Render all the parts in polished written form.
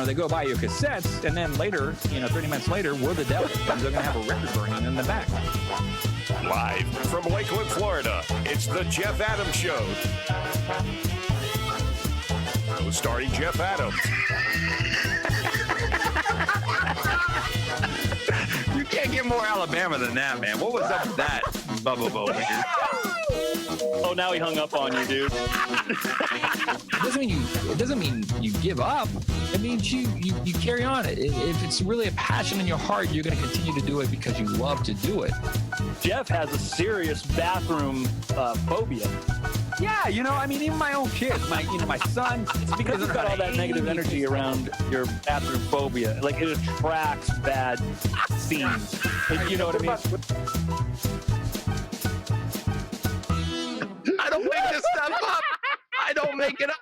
They go buy your cassettes, and then later, 30 minutes later, we're the devil, and they're going to have a record burning in the back. Live from Lakeland, Florida, it's the Jeff Adams Show. Starring Jeff Adams. You can't get more Alabama than that, man. What was up with that, Bubba Bo Beard? Oh, now he hung up on you, dude. It doesn't mean you give up. It means you carry on. If it's really a passion in your heart, you're going to continue to do it because you love to do it. Jeff has a serious bathroom phobia. Yeah, even my own kids, my son. It's because you've got all that negative energy around your bathroom phobia. Like, it attracts bad scenes. You know what I mean? I don't make this stuff up. I don't make it up.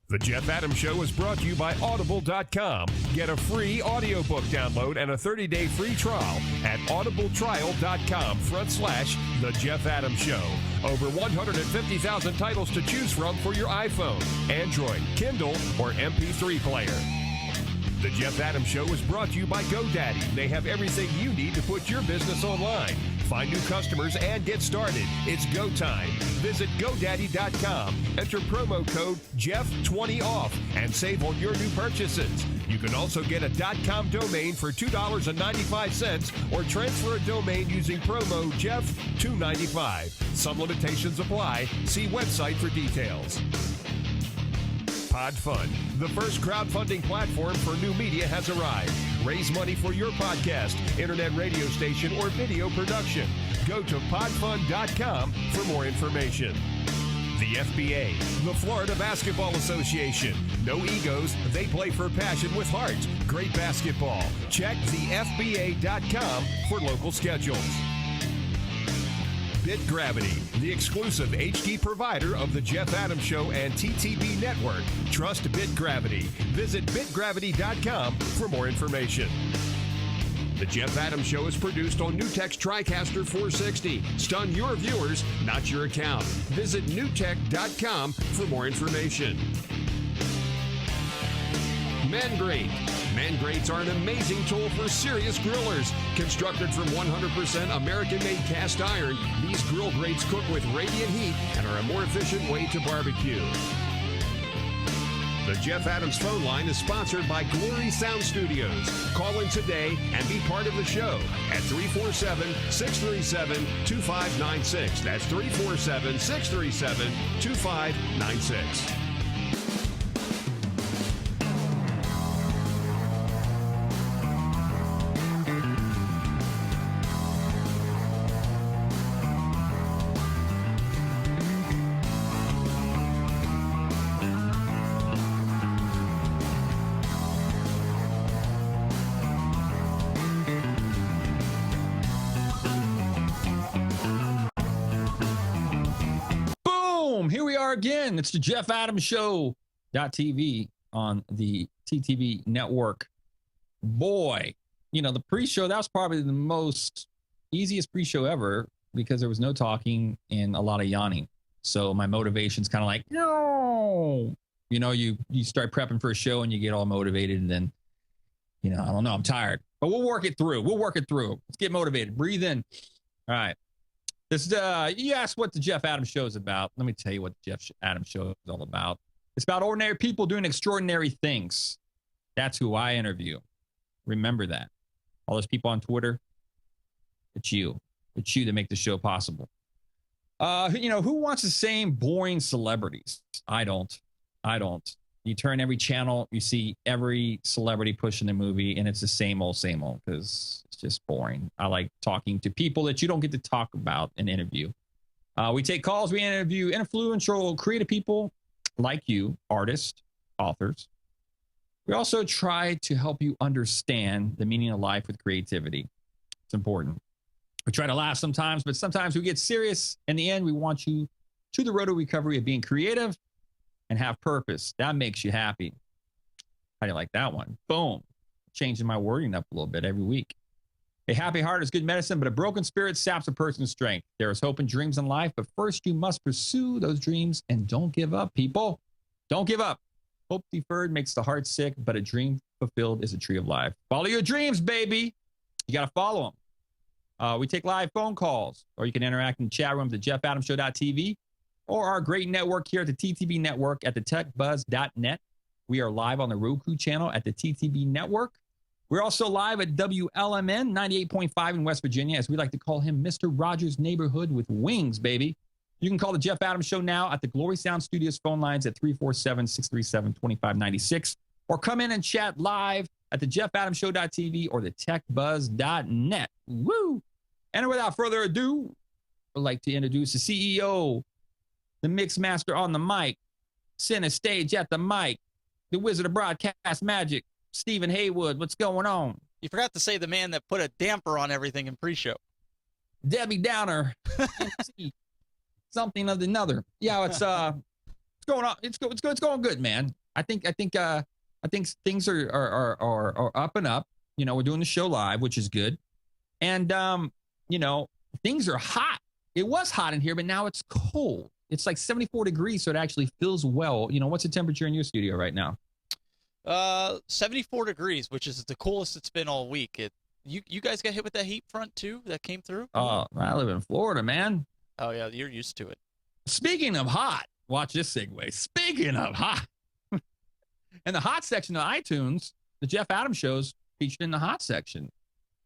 The Jeff Adams Show is brought to you by Audible.com. Get a free audiobook download and a 30-day free trial at audibletrial.com/The Jeff Adams Show. Over 150,000 titles to choose from for your iPhone, Android, Kindle, or MP3 player. The Jeff Adams Show is brought to you by GoDaddy. They have everything you need to put your business online. Find new customers and get started. It's go time. Visit GoDaddy.com. Enter promo code Jeff20off and save on your new purchases. You can also get a .com domain for $2.95 or transfer a domain using promo Jeff295. Some limitations apply. See website for details. PodFund, the first crowdfunding platform for new media, has arrived. Raise money for your podcast, internet radio station, or video production. Go to podfund.com for more information. The FBA, the Florida Basketball Association. No egos, they play for passion with heart. Great basketball. Check thefba.com for local schedules. BitGravity, the exclusive HD provider of the Jeff Adams Show and TTB Network. Trust BitGravity. Visit bitgravity.com for more information. The Jeff Adams Show is produced on Newtek's TriCaster 460. Stun your viewers, not your account. Visit newtek.com for more information. Mangrate. Mangrates are an amazing tool for serious grillers. Constructed from 100% American-made cast iron, these grill grates cook with radiant heat and are a more efficient way to barbecue. The Jeff Adams phone line is sponsored by Glory Sound Studios. Call in today and be part of the show at 347-637-2596. That's 347-637-2596. Here we are again. It's the Jeff Adams Show .tv on the TTV network. Boy, the pre-show, that was probably the most easiest pre-show ever because there was no talking and a lot of yawning. So my motivation's kind of like, no. You start prepping for a show and you get all motivated and then, I don't know, I'm tired. But we'll work it through. Let's get motivated. Breathe in. All right. You asked what the Jeff Adams Show is about. Let me tell you what the Jeff Adams Show is all about. It's about ordinary people doing extraordinary things. That's who I interview. Remember that. All those people on Twitter, it's you. It's you that make the show possible. Who wants the same boring celebrities? I don't. You turn every channel, you see every celebrity pushing the movie, and it's the same old, because it's just boring. I like talking to people that you don't get to talk about and interview. We take calls, we interview influential, creative people like you, artists, authors. We also try to help you understand the meaning of life with creativity. It's important. We try to laugh sometimes, but sometimes we get serious. In the end, we want you to the road to recovery of being creative and have purpose. That makes you happy. How do you like that one? Boom. Changing my wording up a little bit every week. A happy heart is good medicine, but a broken spirit saps a person's strength. There is hope and dreams in life, but first you must pursue those dreams and don't give up, people. Don't give up. Hope deferred makes the heart sick, but a dream fulfilled is a tree of life. Follow your dreams, baby. You got to follow them. We take live phone calls, or you can interact in the chat room at thejeffadamshow.tv or our great network here at the TTB Network at thetechbuzz.net. We are live on the Roku channel at the TTB Network. We're also live at WLMN 98.5 in West Virginia, as we like to call him, Mr. Rogers' Neighborhood with Wings, baby. You can call the Jeff Adams Show now at the Glory Sound Studios phone lines at 347-637-2596, or come in and chat live at the jeffadamshow.tv or the techbuzz.net. Woo! And without further ado, I'd like to introduce the CEO, the mix master on the mic, center stage at the mic, the wizard of broadcast magic, Stephen Heywood. What's going on? You forgot to say the man that put a damper on everything in pre-show. Debbie Downer. Something of another. Yeah, it's going on. It's going good, man. I think things are up and up. You know, we're doing the show live, which is good. And you know, things are hot. It was hot in here, but now it's cold. It's like 74 degrees, so it actually feels well. You know, what's the temperature in your studio right now? 74 degrees, which is the coolest it's been all week. You guys got hit with that heat front too that came through? Oh, I live in Florida, man. Oh yeah, you're used to it. Speaking of hot, watch this segue. Speaking of hot, in the hot section of iTunes, the Jeff Adams Show's featured in the hot section.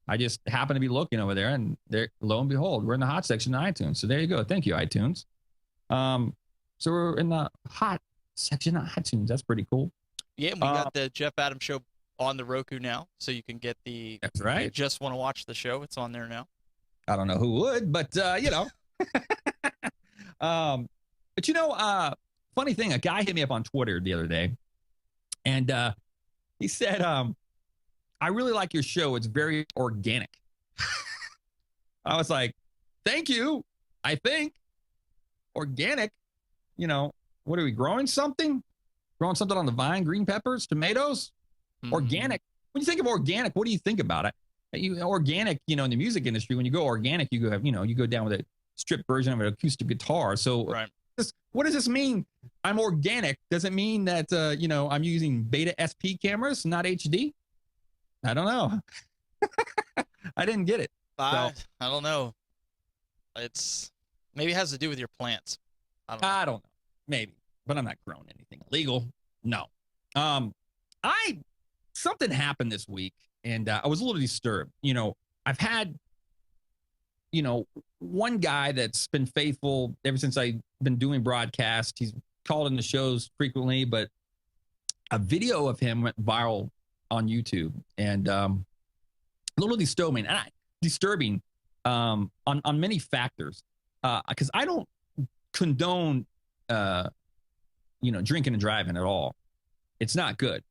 I just happened to be looking over there, and there, lo and behold, we're in the hot section of iTunes. So there you go. Thank you, iTunes. So we're in the hot section of iTunes. That's pretty cool. Yeah, we got the Jeff Adams Show on the Roku now, so you can get the. That's right. You just want to watch the show? It's on there now. I don't know who would, but you know. But you know, funny thing, a guy hit me up on Twitter the other day, and he said, "I really like your show. It's very organic." I was like, "Thank you. I think organic. You know, what are we growing something?" Growing something on the vine, green peppers, tomatoes, organic. When you think of organic, what do you think about it? Organic, you know, in the music industry, when you go organic, you go, you know, you go down with a stripped version of an acoustic guitar. So right. What does this mean? I'm organic. Does it mean that, you know, I'm using beta SP cameras, not HD? I don't know. I didn't get it. I don't know. Maybe it has to do with your plants. I don't know. Maybe. But I'm not growing anything illegal. No. Something happened this week, and I was a little disturbed. You know, I've had, you know, one guy that's been faithful ever since I've been doing broadcasts. He's called in the shows frequently, but a video of him went viral on YouTube, and a little disturbing on many factors, because I don't condone you know, drinking and driving at all. It's not good.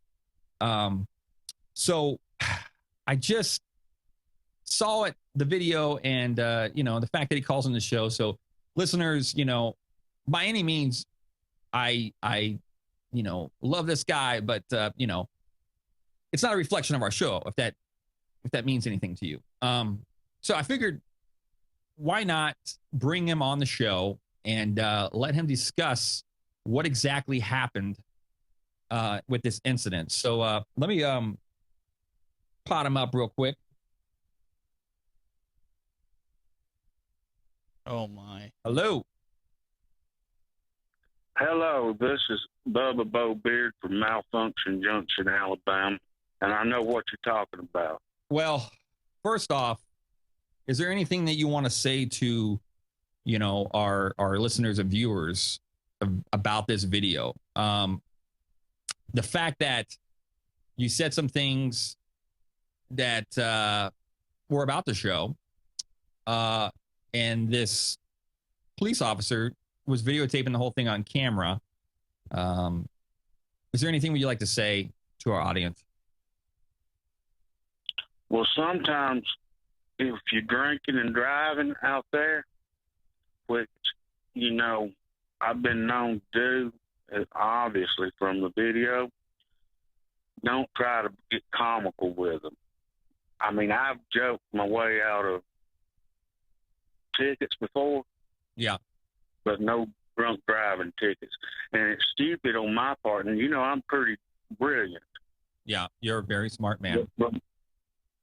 So I just saw the video, and you know, the fact that he calls on the show. So listeners, you know, by any means, I you know, love this guy, but you know, it's not a reflection of our show, if that means anything to you. So I figured, why not bring him on the show and let him discuss what exactly happened with this incident. So let me pot him up real quick. Oh, my. Hello. Hello, this is Bubba Bo Beard from Malfunction Junction, Alabama, and I know what you're talking about. Well, first off, is there anything that you want to say to, you know, our listeners and viewers about this video? The fact that you said some things that were about the show, and this police officer was videotaping the whole thing on camera. Is there anything would you like to say to our audience? Well, sometimes if you're drinking and driving out there, which, you know, I've been known to do, obviously from the video, don't try to get comical with them. I mean, I've joked my way out of tickets before. Yeah. But no drunk driving tickets. And it's stupid on my part. And, I'm pretty brilliant. Yeah, you're a very smart man. But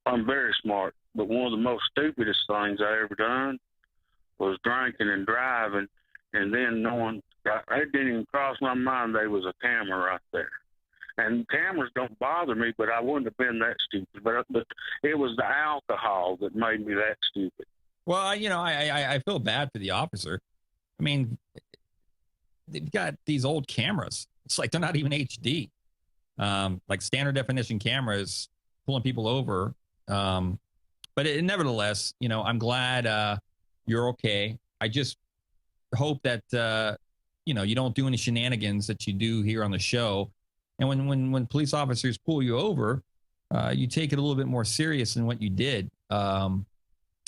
I'm very smart. But one of the most stupidest things I ever done was drinking and driving, and then knowing, it didn't even cross my mind there was a camera right there. And cameras don't bother me, but I wouldn't have been that stupid. But it was the alcohol that made me that stupid. Well, I feel bad for the officer. I mean, they've got these old cameras. It's like they're not even HD. Like standard definition cameras pulling people over. But nevertheless, I'm glad you're okay. I just hope that, you don't do any shenanigans that you do here on the show. And when police officers pull you over, you take it a little bit more serious than what you did. I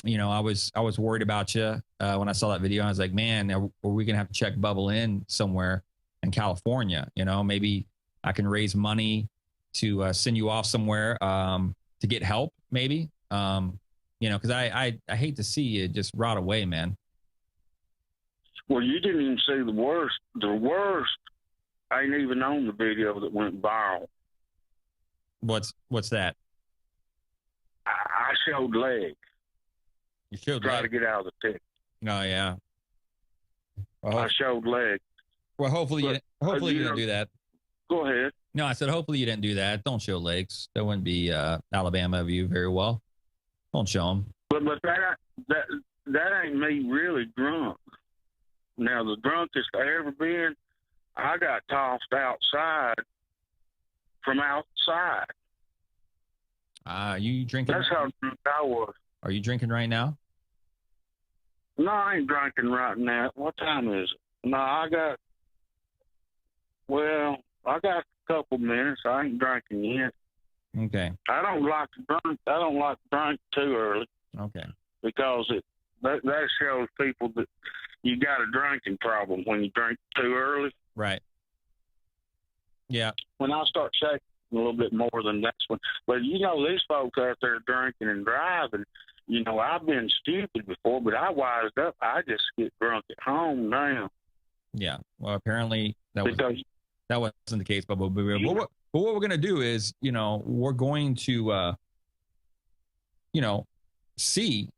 was worried about you when I saw that video. I was like, man, are we going to have to check Bubble in somewhere in California? Maybe I can raise money to send you off somewhere to get help, maybe. Because I hate to see you just rot away, man. Well, you didn't even see the worst. The worst ain't even on the video that went viral. What's that? I showed leg. You showed try leg? To get out of the ticket. Oh yeah. Well, I showed leg. Well, hopefully you didn't do that. Go ahead. No, I said hopefully you didn't do that. Don't show legs. That wouldn't be Alabama of you very well. Don't show them. But that ain't me really drunk. Now the drunkest I ever been, I got tossed outside from outside. You drinking? That's how drunk I was. Are you drinking right now? No, I ain't drinking right now. What time is it? No, I got a couple minutes. I ain't drinking yet. Okay. I don't like to drink too early. Okay. Because that shows people that you got a drinking problem when you drink too early. Right. Yeah. When I start shaking a little bit more than that's when. But these folks out there drinking and driving. I've been stupid before, but I wised up. I just get drunk at home now. Yeah. Well, apparently that wasn't the case, but what we're going to do is, we're going to, see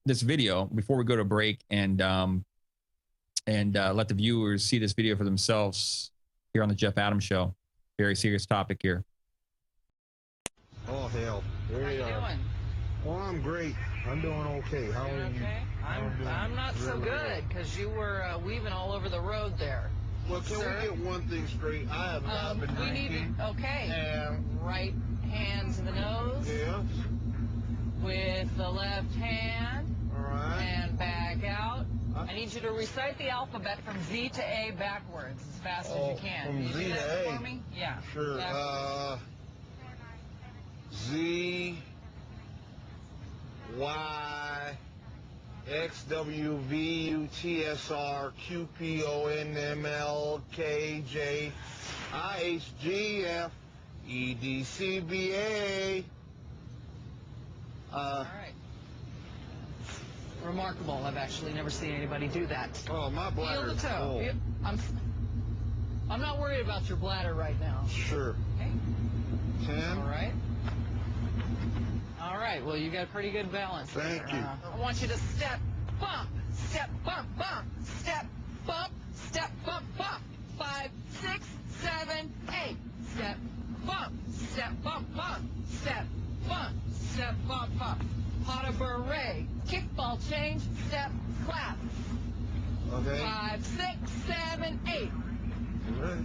this video before we go to break and let the viewers see this video for themselves here on the Jeff Adams Show. Very serious topic here. Oh, hell. Here How you doing? Well, I'm great. I'm doing okay. How are you? Okay. I'm not so good because you were weaving all over the road there. Well, can we get one thing straight? I have not been drinking. Right hand to the nose. Yes. With the left hand. All right. And back out. I need you to recite the alphabet from Z to A backwards as fast as you can. From Can you Z do to that A? for me? Yeah. Sure. Z, Y, X, W, V, U, T, S, R, Q, P, O, N, M, L, K, J, I, H, G, F, E, D, C, B, A. All right. Remarkable. I've actually never seen anybody do that. Oh, my bladder is full. I'm not worried about your bladder right now. Sure. Okay. 10. All right. All right. Well, you got pretty good balance. Thank you. I want you to step, bump, bump, step, bump, bump. 5, 6, 7, 8. Step, bump, bump, step, bump. Pot of beret, kickball change, step, clap. Okay. 5, 6, 7, 8. All right.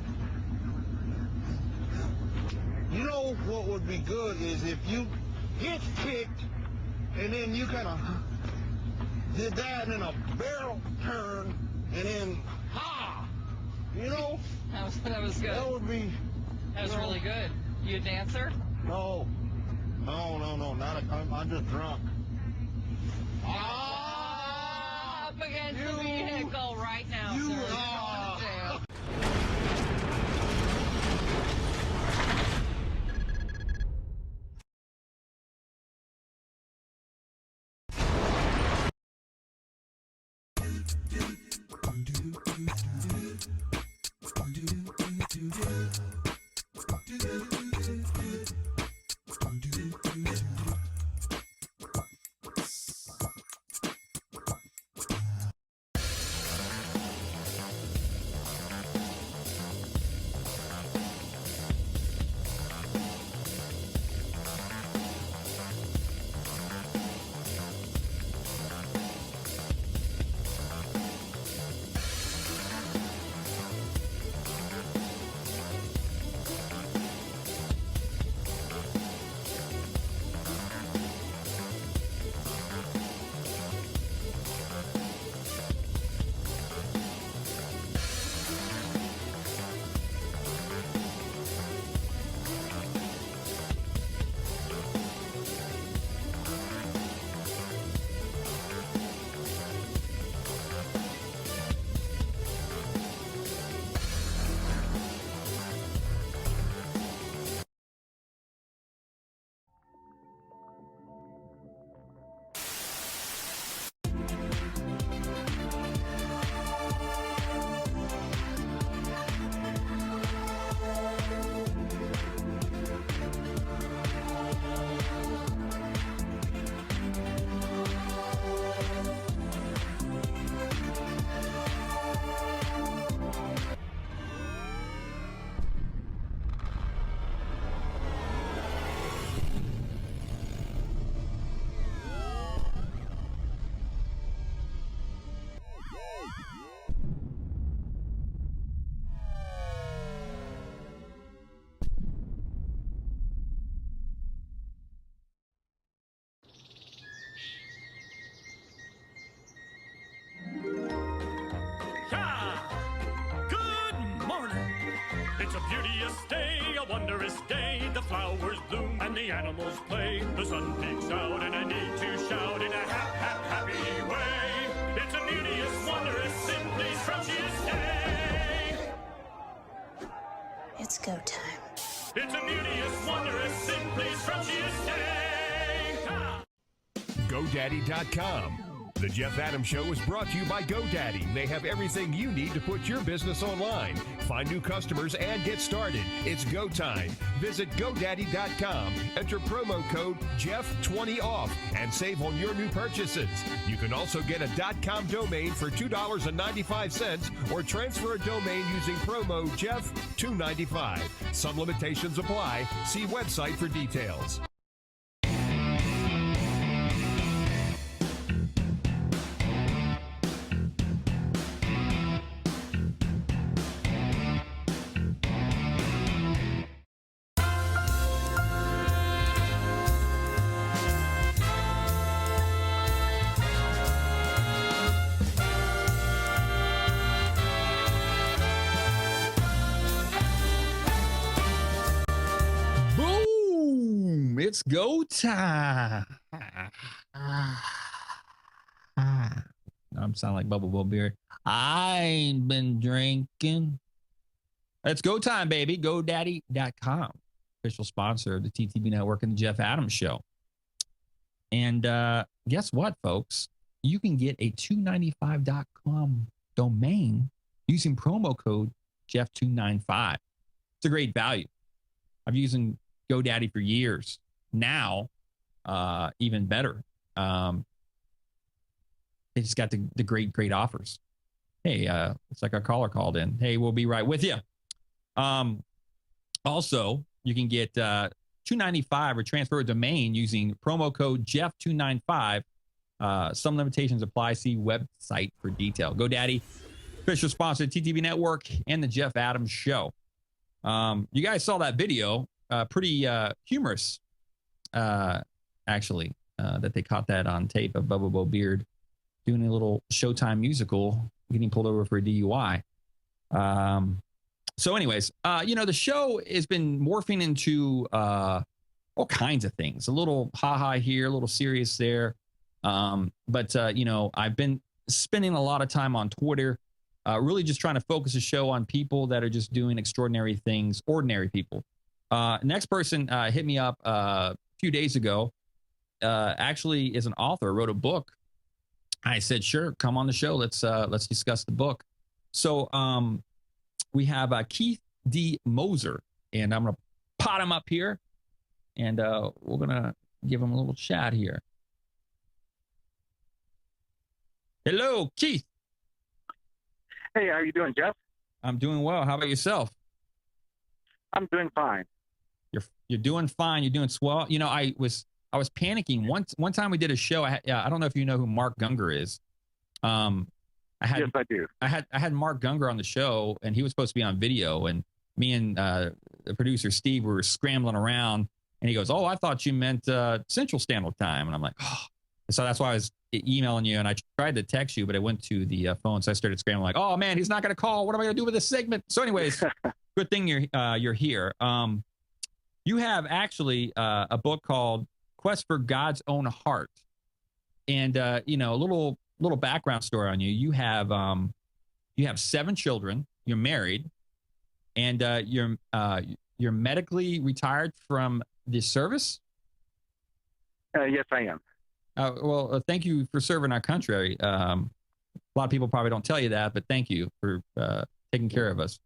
You know what would be good is if you get kicked and then you kind of did that and then a barrel turn and then That was good. That would be. That was really good. You a dancer? No, I'm just drunk. Up against the vehicle right now, sir. It's a beauteous day, a wondrous day. The flowers bloom and the animals play. The sun peeks out and I need to shout in a happy way. It's a beauteous, wondrous, simply scrumptious day. It's go time. It's a beauteous, wondrous, simply scrumptious day. GoDaddy.com. The Jeff Adams Show is brought to you by GoDaddy. They have everything you need to put your business online. Find new customers and get started. It's go time. Visit GoDaddy.com. Enter promo code Jeff20off and save on your new purchases. You can also get a .com domain for $2.95 or transfer a domain using promo Jeff295. Some limitations apply. See website for details. It's go time. I'm sounding like Bubba Bo Beard. I ain't been drinking. It's go time, baby. GoDaddy.com. Official sponsor of the TTB Network and the Jeff Adams Show. And guess what, folks? You can get a $295.com domain using promo code Jeff295. It's a great value. I've used GoDaddy for years. Now, even better. They just got the great offers. Hey, it's like our caller called in. Hey, we'll be right with you. Also, you can get $295 or transfer a domain using promo code Jeff295. Some limitations apply. See website for detail. GoDaddy, official sponsor of TTV Network and the Jeff Adams Show. You guys saw that video. Pretty humorous, actually, that they caught that on tape of Bubba Bo Beard doing a little Showtime musical, getting pulled over for a DUI. So anyways, the show has been morphing into all kinds of things. A little ha-ha here, a little serious there. But I've been spending a lot of time on Twitter, really just trying to focus the show on people that are just doing extraordinary things, ordinary people. Next person hit me up a few days ago, actually is an author, wrote a book. I said, sure, come on the show. Let's discuss the book. So we have Keith D. Moser, and I'm going to pot him up here, and we're going to give him a little chat here. Hello, Keith. Hey, how are you doing, Jeff? I'm doing well. How about yourself? I'm doing fine. You're doing fine. You're doing swell. I was panicking. One time we did a show. I don't know if you know who Mark Gungor is. Yes, I do. I had Mark Gungor on the show, and he was supposed to be on video. And me and the producer Steve were scrambling around, and he goes, "Oh, I thought you meant Central Standard Time." And I'm like, "Oh." So that's why I was emailing you, and I tried to text you, but I went to the phone, so I started scrambling like, "Oh man, he's not going to call. What am I going to do with this segment?" So, anyways, good thing you're here. You have actually a book called Quest for God's Own Heart, and a little background story on you. You have 7 children. You're married, and you're medically retired from the service. Yes, I am. Well, thank you for serving our country. A lot of people probably don't tell you that, but thank you for taking care of us.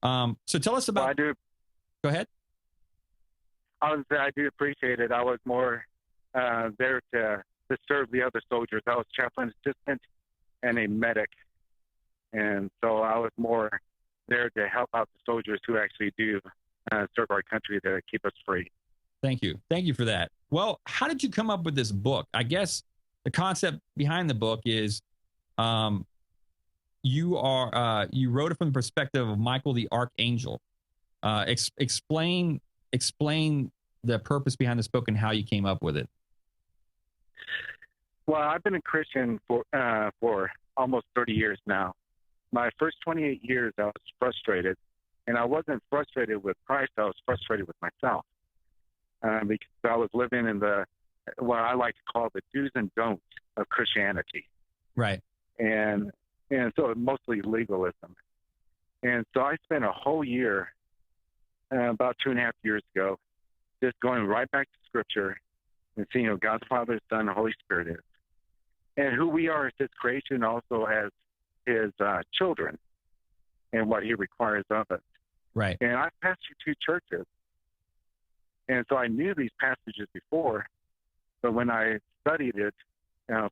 So tell us about. Well, I do. Go ahead. I do appreciate it. I was more there to serve the other soldiers. I was chaplain assistant and a medic, and so I was more there to help out the soldiers who actually do serve our country to keep us free. Thank you for that. Well, how did you come up with this book? I guess the concept behind the book is you wrote it from the perspective of Michael the Archangel. Explain the purpose behind this book and how you came up with it. Well, I've been a Christian for almost 30 years now. My first 28 years, I was frustrated And I wasn't frustrated with Christ. I was frustrated with myself because I was living in what I like to call the do's and don'ts of Christianity. Right. And so mostly legalism. And so I spent a whole year, about 2.5 years ago, just going right back to Scripture and seeing who God the Father, Son, and Holy Spirit is, and who we are as His creation, also as His children, and what He requires of us. Right. And I pastored 2 churches, and so I knew these passages before, but when I studied it,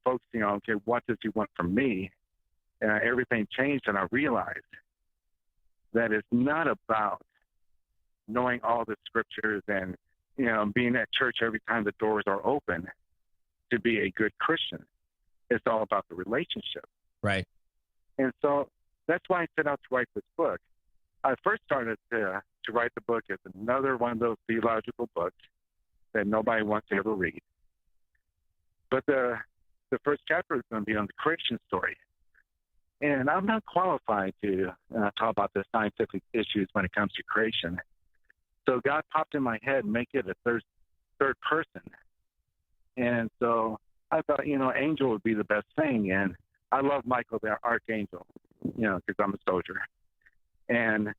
focusing on, okay, what does He want from me, everything changed, and I realized that it's not about knowing all the scriptures and, being at church every time the doors are open to be a good Christian. It's all about the relationship. Right. And so that's why I set out to write this book. I first started to write the book as another one of those theological books that nobody wants to ever read. But the first chapter is going to be on the creation story. And I'm not qualified to talk about the scientific issues when it comes to creation. So God popped in my head, make it a third person. And so I thought, angel would be the best thing. And I love Michael, the archangel, because I'm a soldier. And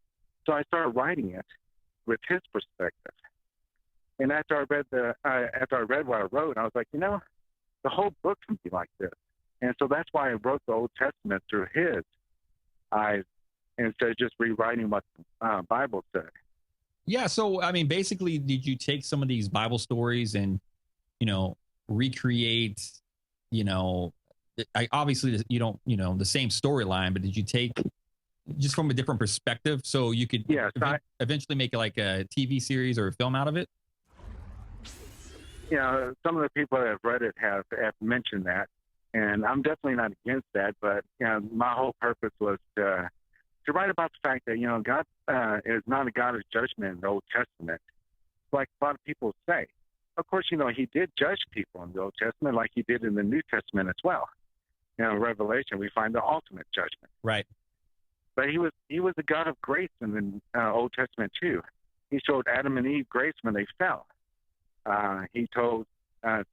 so I started writing it with his perspective. And after I read what I wrote, I was like, the whole book can be like this. And so that's why I wrote the Old Testament through his eyes instead of just rewriting what the Bible said. Yeah. So, I mean, basically, did you take some of these Bible stories and, recreate, obviously you don't, the same storyline, but did you take just from a different perspective so you could eventually make like a TV series or a film out of it? Some of the people that have read it have mentioned that. And I'm definitely not against that, but my whole purpose was to write about the fact that God is not a God of judgment in the Old Testament, like a lot of people say. Of course, He did judge people in the Old Testament, like He did in the New Testament as well. In Revelation, we find the ultimate judgment. Right. But He was a God of grace in the Old Testament too. He showed Adam and Eve grace when they fell. He told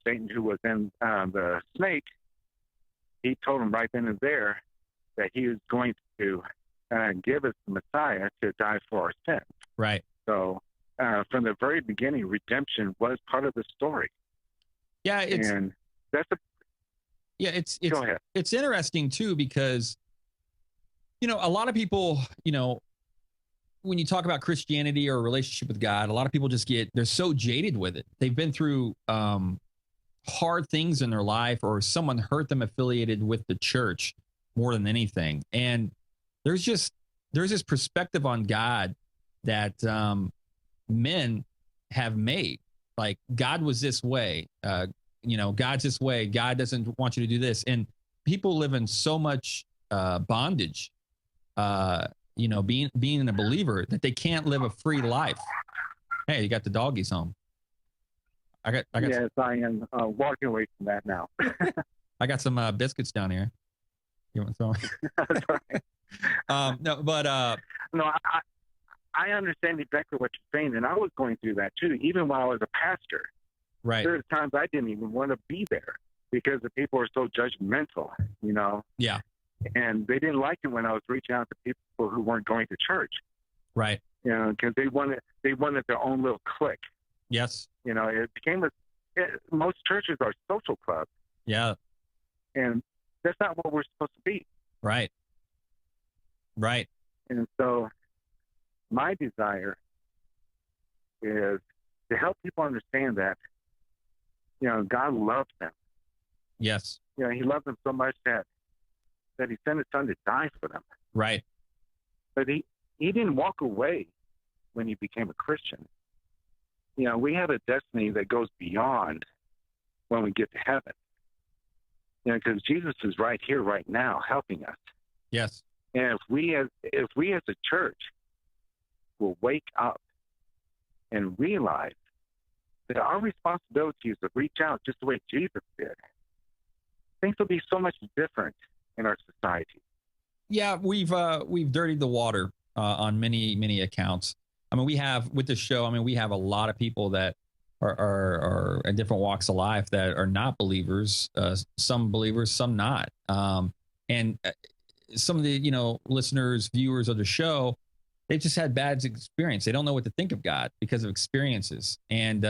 Satan, who was in the snake, He told him right then and there that He was going to give us the Messiah to die for our sins. Right. So from the very beginning, redemption was part of the story. Yeah, it's Go ahead. It's interesting too because a lot of people, when you talk about Christianity or a relationship with God, a lot of people they're so jaded with it. They've been through hard things in their life, or someone hurt them affiliated with the church more than anything. And there's this perspective on God that men have made. Like, God was this way, God's this way. God doesn't want you to do this. And people live in so much bondage, being a believer, that they can't live a free life. Hey, you got the doggies home. I got yes, I am walking away from that now. I got some biscuits down here. You want some? That's right. No, I understand exactly what you're saying, and I was going through that too, even while I was a pastor. Right. There's times I didn't even want to be there because the people are so judgmental, Yeah. And they didn't like it when I was reaching out to people who weren't going to church. Right. Because they wanted their own little clique. Yes. It became most churches are social clubs. Yeah. And that's not what we're supposed to be. Right. Right. And so my desire is to help people understand that, God loves them. Yes. He loved them so much that He sent His Son to die for them. Right. But he didn't walk away when he became a Christian. We have a destiny that goes beyond when we get to heaven. Because Jesus is right here, right now, helping us. Yes. And if we as a church will wake up and realize that our responsibility is to reach out just the way Jesus did, things will be so much different in our society. Yeah, we've dirtied the water on many accounts. I mean, we have with the show. I mean, we have a lot of people that are in different walks of life that are not believers. Some believers, some not. And some of the listeners, viewers of the show, they've just had bad experience. They don't know what to think of God because of experiences, and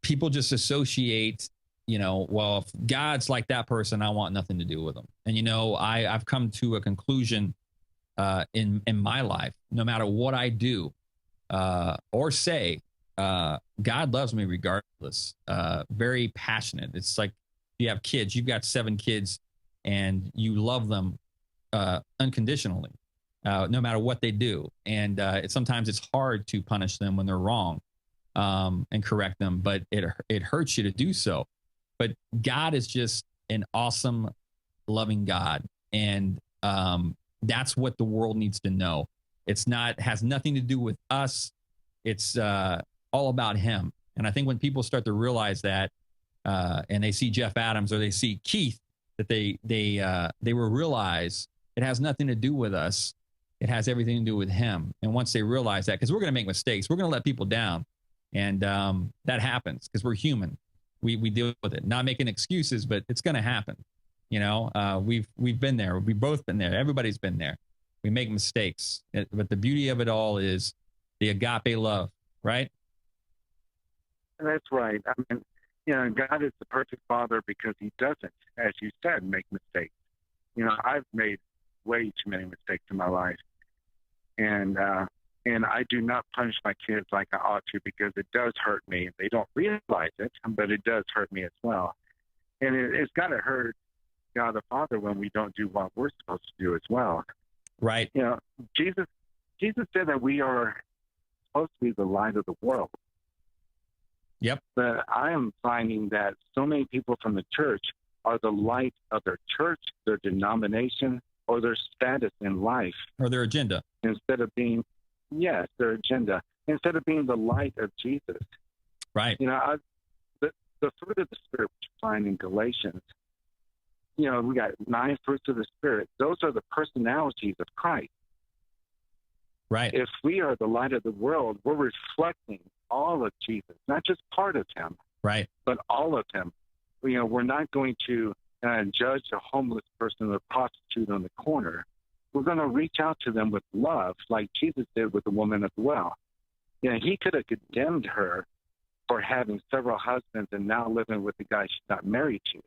people just associate. Well, if God's like that person, I want nothing to do with them. And I've come to a conclusion in my life. No matter what I do or say, God loves me regardless. Very passionate. It's like you have kids. You've got 7 kids, and you love them unconditionally, no matter what they do. And sometimes it's hard to punish them when they're wrong and correct them, but it hurts you to do so. But God is just an awesome, loving God. And that's what the world needs to know. Has nothing to do with us. It's all about him. And I think when people start to realize that, and they see Jeff Adams or they see Keith, that they will realize it has nothing to do with us. It has everything to do with him. And once they realize that, because we're going to make mistakes, we're going to let people down. And that happens because we're human. We deal with it, not making excuses, but it's going to happen. We've been there. We've both been there. Everybody's been there. We make mistakes, but the beauty of it all is the agape love, right? That's right. I mean, God is the perfect father because he doesn't, as you said, make mistakes. I've made way too many mistakes in my life. And I do not punish my kids like I ought to because it does hurt me. They don't realize it, but it does hurt me as well. And it's got to hurt God the Father when we don't do what we're supposed to do as well. Right. Jesus said that we are supposed to be the light of the world. Yep. But I am finding that so many people from the church are the light of their church, their denomination, or their status in life. Or their agenda. Instead of being, yes, their agenda. Instead of being the light of Jesus. Right. The fruit of the Spirit, which you find in Galatians, we got 9 fruits of the Spirit. Those are the personalities of Christ. Right. If we are the light of the world, we're reflecting all of Jesus, not just part of him, right, but all of him. We're not going to judge a homeless person or a prostitute on the corner. We're going to reach out to them with love, like Jesus did with the woman at the well. He could have condemned her for having several husbands and now living with the guy she's not married to,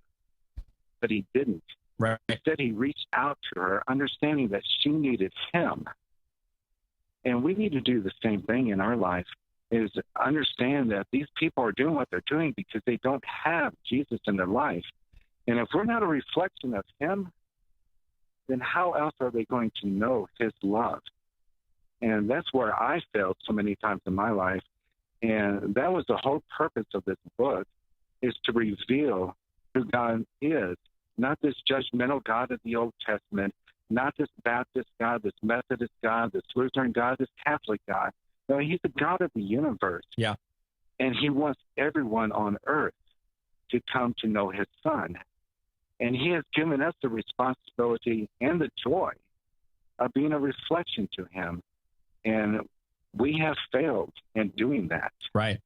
but he didn't. Right. Instead, he reached out to her, understanding that she needed him. And we need to do the same thing in our life, is understand that these people are doing what they're doing because they don't have Jesus in their life. And if we're not a reflection of him, then how else are they going to know his love? And that's where I failed so many times in my life. And that was the whole purpose of this book, is to reveal who God is, not this judgmental God of the Old Testament, not this Baptist God, this Methodist God, this Lutheran God, this Catholic God. No, he's the God of the universe. Yeah. And he wants everyone on earth to come to know his son. And he has given us the responsibility and the joy of being a reflection to him. And we have failed in doing that. Right.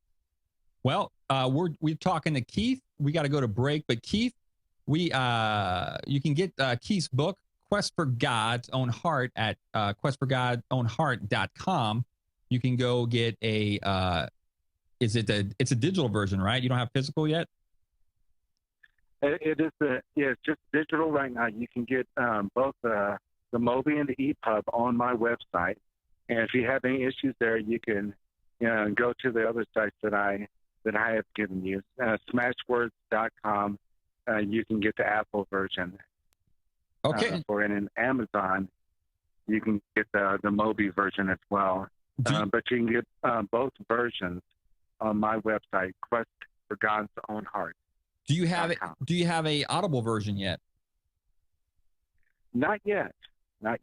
Well, we're talking to Keith. We got to go to break, but Keith, you can get Keith's book, Quest for God's Own Heart, at questforgodsownheart.com. You can go get it's a digital version, right? You don't have physical yet? It is it's just digital right now. You can get both the Mobi and the EPUB on my website. And if you have any issues there, you can go to the other sites that I have given you. Smashwords.com. You can get the Apple version. Okay. And in Amazon, you can get the Mobi version as well. But you can get both versions on my website, Quest for God's Own Heart. Do you have it? Do you have a Audible version yet? Not yet. That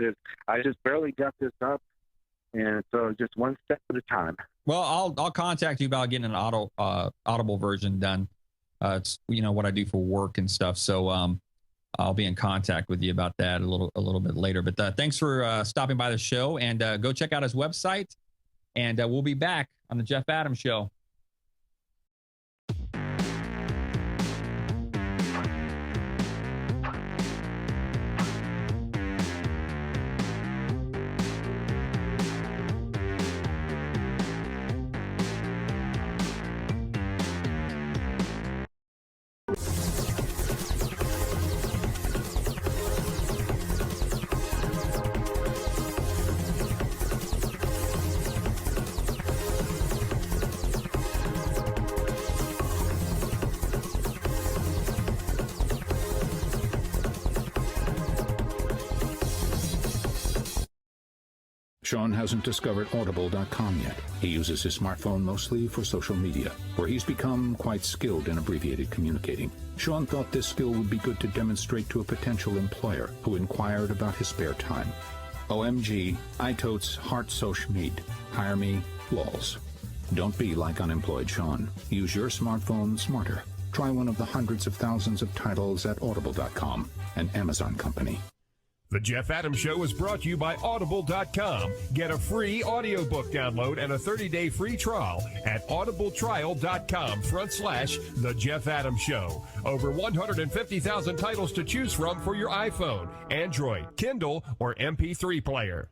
is, I just barely got this up, and so just one step at a time. Well, I'll contact you about getting an Audible version done. It's what I do for work and stuff. So I'll be in contact with you about that a little bit later. But thanks for stopping by the show, and go check out his website. And we'll be back on the Jeff Adams Show. Sean hasn't discovered Audible.com yet. He uses his smartphone mostly for social media, where he's become quite skilled in abbreviated communicating. Sean thought this skill would be good to demonstrate to a potential employer who inquired about his spare time. OMG, I totes heart soch mead. Hire me, lols. Don't be like unemployed Sean. Use your smartphone smarter. Try one of the hundreds of thousands of titles at Audible.com, an Amazon company. The Jeff Adams Show is brought to you by Audible.com. Get a free audiobook download and a 30-day free trial at audibletrial.com/The Jeff Adams Show. Over 150,000 titles to choose from for your iPhone, Android, Kindle, or MP3 player.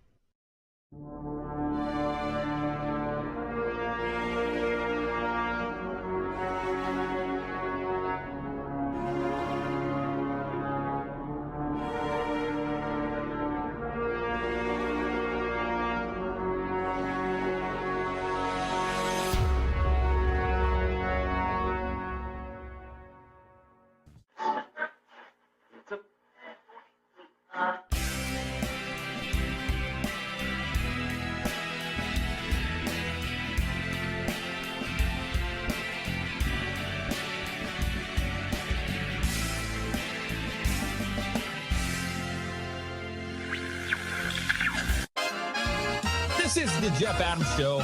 This is the Jeff Adams Show.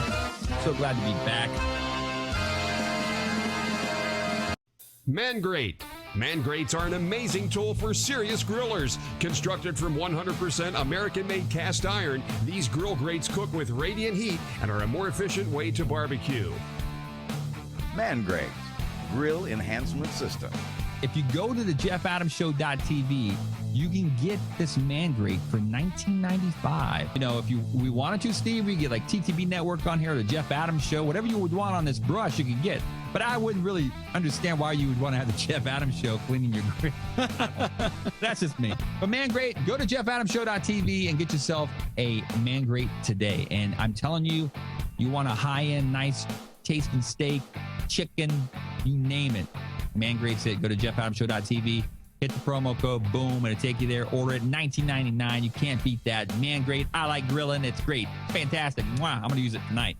So glad to be back. Mangrate. Mangrates are an amazing tool for serious grillers. Constructed from 100% American-made cast iron, these grill grates cook with radiant heat and are a more efficient way to barbecue. Mangrate, grill enhancement system. If you go to the JeffAdamsShow.tv, you can get this Mangrate for $19.95. You know, if we wanted to, Steve, we get like TTV Network on here, or the Jeff Adams Show, whatever you would want on this brush, you can get. But I wouldn't really understand why you would want to have the Jeff Adams Show cleaning your grill. That's just me. But Mangrate, go to JeffAdamsShow.tv and get yourself a Mangrate today. And I'm telling you, you want a high-end, nice tasting steak, chicken, you name it. Mangrate's it. Go to JeffAdamsShow.tv. Hit the promo code, boom, it'll take you there. Order it, $19.99. You can't beat that. Mangrate, I like grilling. It's great. It's fantastic. Mwah. I'm going to use it tonight.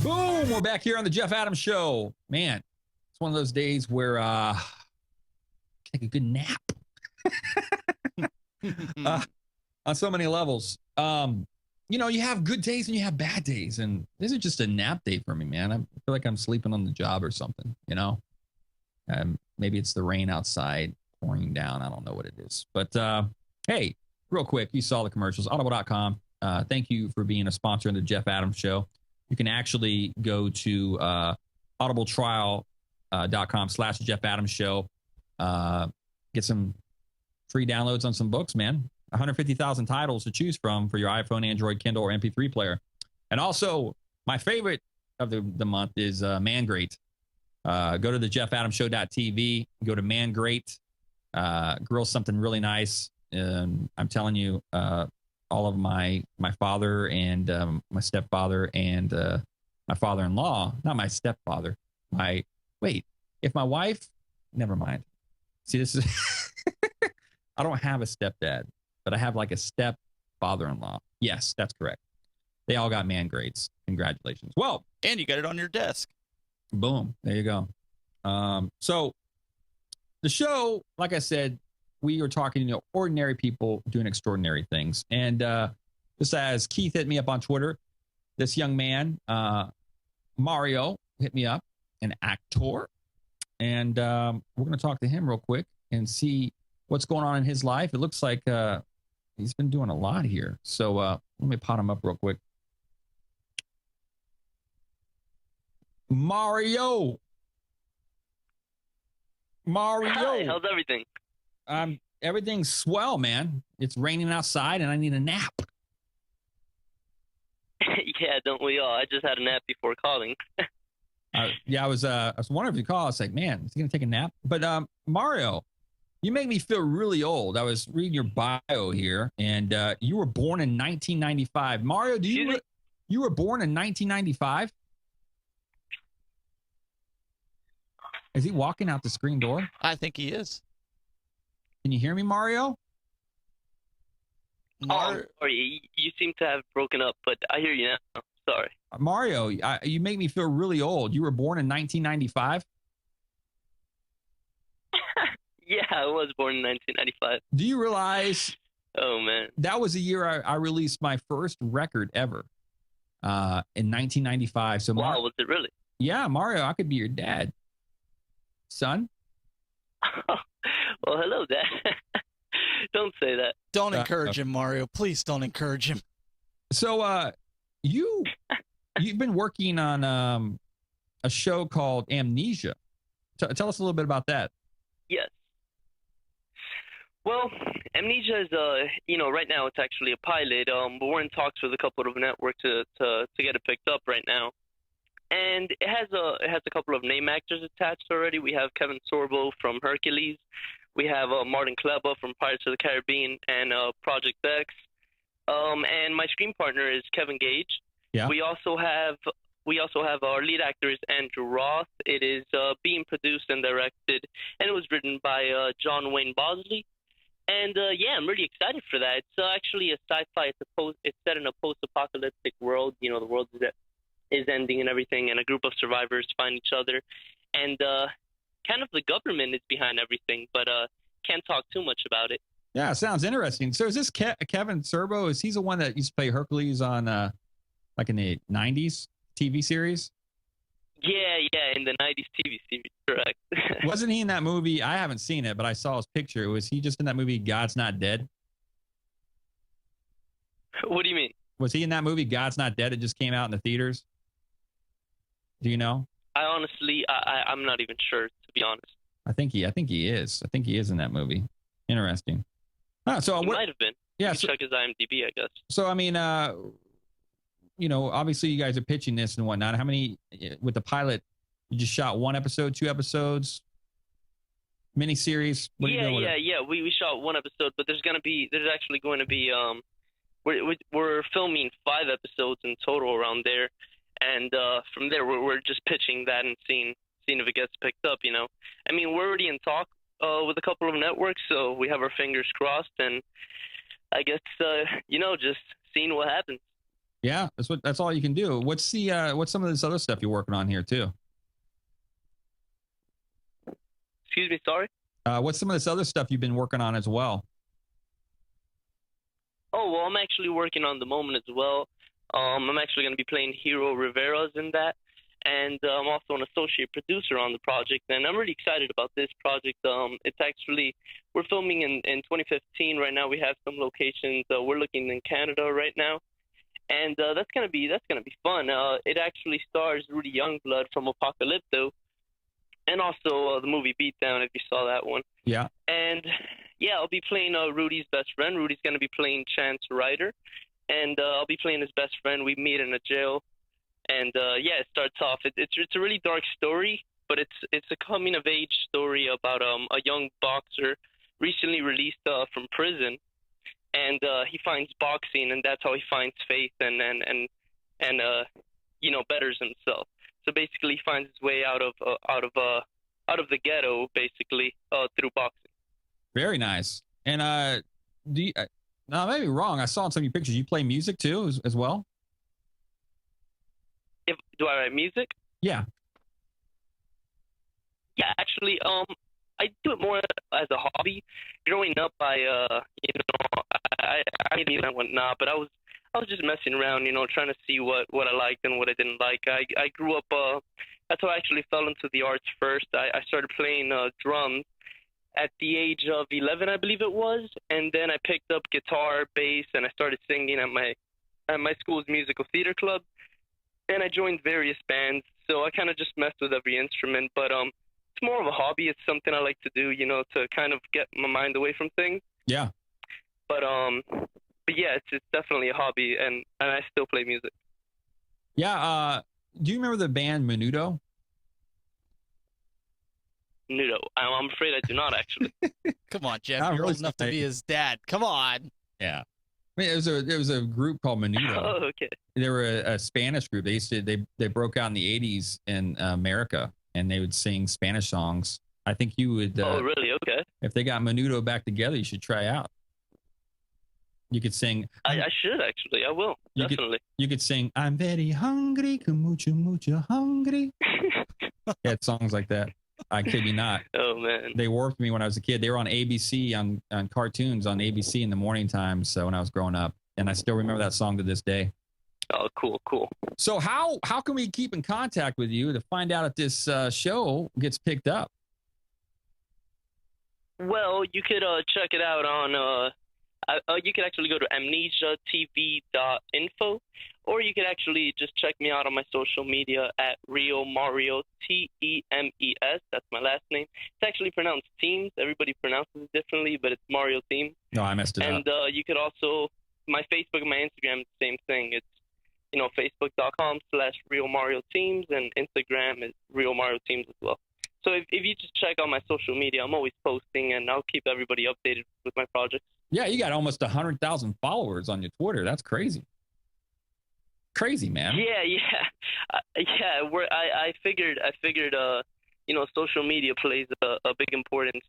Boom, we're back here on the Jeff Adams Show. Man, it's one of those days where take a good nap on so many levels. You know, you have good days and you have bad days, and this is just a nap day for me, man. I feel like I'm sleeping on the job or something, you know. Maybe it's the rain outside pouring down. I don't know what it is, but hey, real quick, you saw the commercials. Audible.com. Thank you for being a sponsor of the Jeff Adams Show. You can actually go to audibletrial.com/Jeff Adams Show. Get some free downloads on some books, man. 150,000 titles to choose from for your iPhone, Android, Kindle, or MP3 player. And also, my favorite of the month is Mangrate. Go to the JeffAdamsShow.tv. Go to Mangrate. Grill something really nice. I'm telling you, all of my father and my stepfather and my father-in-law, not my stepfather, if my wife, never mind. See, this is, I don't have a stepdad, but I have like a step-father-in-law. Yes, that's correct. They all got Mangrates. Congratulations. Well, and you got it on your desk. Boom. There you go. So the show, like I said, we are talking, ordinary people doing extraordinary things. And just as Keith hit me up on Twitter, this young man, Mario, hit me up, an actor. And we're going to talk to him real quick and see what's going on in his life. It looks like he's been doing a lot here. So let me pot him up real quick. Mario. Hi, how's everything? Everything's swell, man. It's raining outside and I need a nap. Yeah, don't we all? I just had a nap before calling. Yeah, I was wondering if you call. I was like, man, is he gonna take a nap? But Mario, you make me feel really old. I was reading your bio here, and you were born in 1995. Mario, you were born in 1995? Is he walking out the screen door? I think he is. Can you hear me, Mario? Sorry, you seem to have broken up, but I hear you now. Sorry. Mario, you make me feel really old. You were born in 1995? Yeah, I was born in 1995. Do you realize? Oh, man. That was the year I released my first record ever in 1995. So wow, was it really? Yeah, Mario, I could be your dad. Son? Well, hello, Dad. Don't say that. Don't encourage him, Mario. Please don't encourage him. So, you've been working on a show called Amnesia. Tell us a little bit about that. Yes. Well, Amnesia is right now it's actually a pilot. But we're in talks with a couple of networks to get it picked up right now. And it has a couple of name actors attached already. We have Kevin Sorbo from Hercules. We have Martin Kleba from Pirates of the Caribbean and Project X. And my screen partner is Kevin Gage. Yeah. We also have our lead actor is Andrew Roth. It is being produced and directed, and it was written by John Wayne Bosley. And I'm really excited for that. It's actually a sci-fi. It's set in a post-apocalyptic world. The world is ending and everything, and a group of survivors find each other. And kind of the government is behind everything, but can't talk too much about it. Yeah, sounds interesting. So is this Kevin Sorbo? Is he the one that used to play Hercules on like in the 90s TV series? Yeah, in the 90s TV series, correct. Wasn't he in that movie? I haven't seen it, but I saw his picture. Was he just in that movie God's Not Dead? What do you mean? Was he in that movie God's Not Dead? It just came out in the theaters. Do you know? I honestly, I'm not even sure, to be honest. I think he is. I think he is in that movie. Interesting. So he might have been. Yeah. So, check his IMDb, I guess. So I mean, obviously you guys are pitching this and whatnot. How many with the pilot? You just shot one episode, 2 episodes, miniseries. What are you doing with it? Yeah. We shot 1 episode, but there's actually going to be we're filming 5 episodes in total around there, and from there we're just pitching that and seeing if it gets picked up. I mean, we're already in talk with a couple of networks, so we have our fingers crossed, and I guess just seeing what happens. Yeah, that's all you can do. What's some of this other stuff you're working on here too? Excuse me, sorry? What's some of this other stuff you've been working on as well? Oh, well, I'm actually working on The Moment as well. I'm actually going to be playing Hero Rivera's in that. And I'm also an associate producer on the project. And I'm really excited about this project. It's actually, we're filming in 2015. Right now we have some locations. We're looking in Canada right now. And that's gonna be fun. It actually stars Rudy Youngblood from Apocalypto, and also the movie Beatdown, if you saw that one. Yeah. And I'll be playing Rudy's best friend. Rudy's gonna be playing Chance Ryder, and I'll be playing his best friend. We meet in a jail, and it starts off. It's a really dark story, but it's a coming of age story about a young boxer recently released from prison. And he finds boxing, and that's how he finds faith and betters himself. So basically, he finds his way out of the ghetto, basically through boxing. Very nice. And now I may be wrong. I saw in some of your pictures you play music too, as well. Do I write music? Yeah. Yeah, actually, I do it more as a hobby. Growing up, I knew and whatnot, but I was just messing around, trying to see what I liked and what I didn't like. I grew up. That's how I actually fell into the arts first. I started playing drums at the age of 11, I believe it was, and then I picked up guitar, bass, and I started singing at my school's musical theater club. And I joined various bands, so I kind of just messed with every instrument. But it's more of a hobby. It's something I like to do, to kind of get my mind away from things. Yeah. But yeah, it's definitely a hobby, and I still play music. Yeah. Do you remember the band Menudo? Nudo. I'm afraid I do not, actually. Come on, Jeff. I'm You're really old enough to sorry. be his dad. Come on. Yeah. I mean, it was a group called Menudo. Oh, okay. They were a Spanish group. They broke out in the 80s in America, and they would sing Spanish songs. I think you would. Oh, really? Okay. If they got Menudo back together, you should try out. You could sing. I should, actually. I will. Definitely. You could sing, I'm very hungry, mucho, mucho hungry. Yeah, songs like that. I kid you not. Oh, man. They worked me when I was a kid. They were on ABC, on cartoons on ABC in the morning time. So when I was growing up, and I still remember that song to this day. Oh, cool. So how can we keep in contact with you to find out if this show gets picked up? Well, you could check it out on. You could actually go to amnesiatv.info, or you could actually just check me out on my social media at Rio Mario Temes. That's my last name. It's actually pronounced Temes. Everybody pronounces it differently, but it's Mario Temes. No, I messed it up. And you could also, my Facebook and my Instagram, the same thing. It's Facebook.com/Rio Mario Temes, and Instagram is Rio Mario Temes as well. So if you just check out my social media, I'm always posting, and I'll keep everybody updated with my projects. Yeah, you got almost 100,000 followers on your Twitter. That's crazy. Crazy, man. Yeah. I figured, social media plays a big importance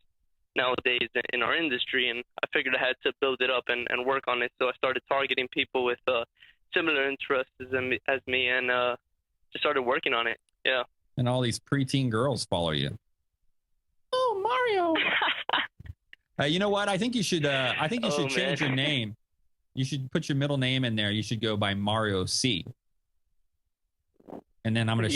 nowadays in our industry, and I figured I had to build it up and work on it. So I started targeting people with similar interests as me, and just started working on it. Yeah. And all these preteen girls follow you. Oh, Mario. You know what? I think you should. Change your name. You should put your middle name in there. You should go by Mario C. And then I'm gonna